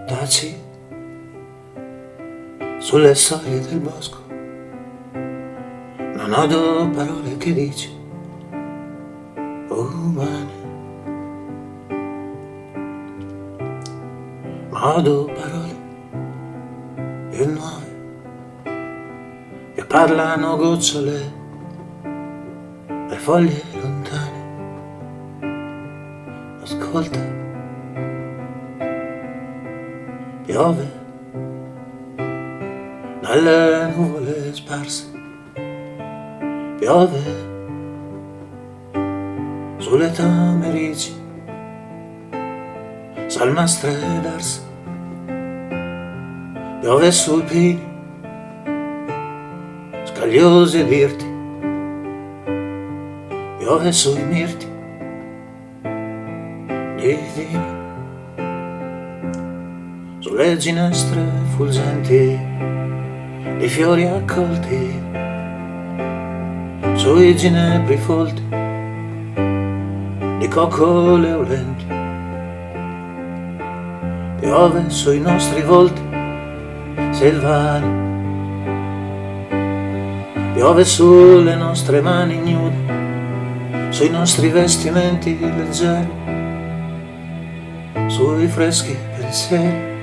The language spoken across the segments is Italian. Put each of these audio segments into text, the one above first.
taci sulle soglie del bosco, non odo parole che dici, umane, ma odo parole più nuove che parlano gocciole, le foglie lontane. Ascolta, piove dalle nuvole sparse, piove sulle tamerici, salmastre d'arse, piove sui pini, scagliosi ed irti, piove sui mirti divini, sulle ginestre fulgenti di fiori accolti, sui ginepri folti di coccole olenti, piove sui nostri volti selvani, piove sulle nostre mani ignude, sui nostri vestimenti leggeri, sui freschi pensieri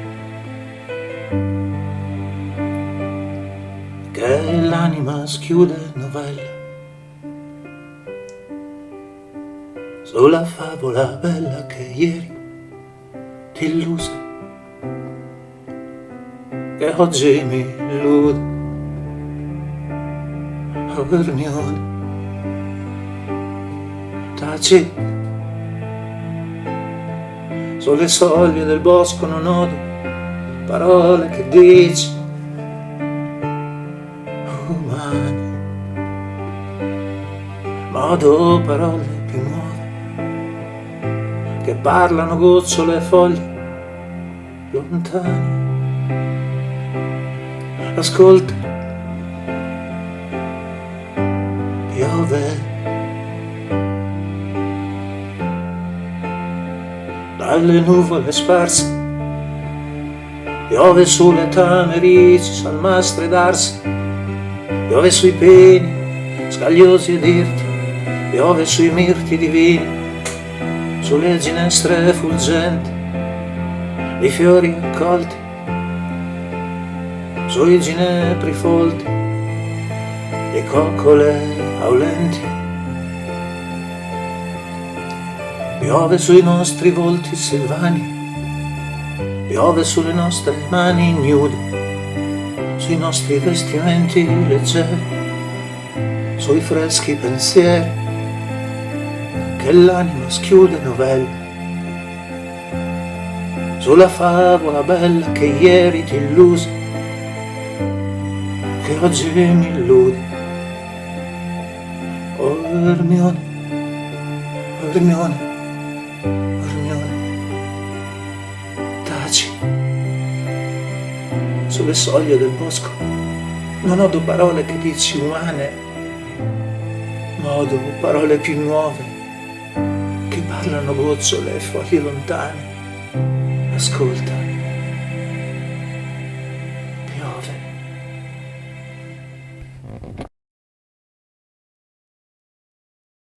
che l'anima schiude novella, sulla favola bella che ieri ti illuse, che oggi mi illude, oh Ermione, taci sulle soglie del bosco, non odo parole che dici, umane, ma odo parole più nuove che parlano gocciole e foglie lontane. Ascolta, piove dalle nuvole sparse, piove sulle tamerici, salmastre d'arse, piove sui pini, scagliosi ed irti, piove sui mirti divini, sulle ginestre fulgenti di fiori accolti, sui ginepri folti di coccole aulenti, piove sui nostri volti silvani, piove sulle nostre mani ignude, sui nostri vestimenti leggeri, sui freschi pensieri che l'anima schiude novella, sulla favola bella che ieri ti illuse, che oggi mi illude, oh Ermione, oh Ermione, oh Ermione, taci sulle soglie del bosco, non odo parole che dici umane, ma odo parole più nuove che parlano gocciole e foglie lontane. Ascolta,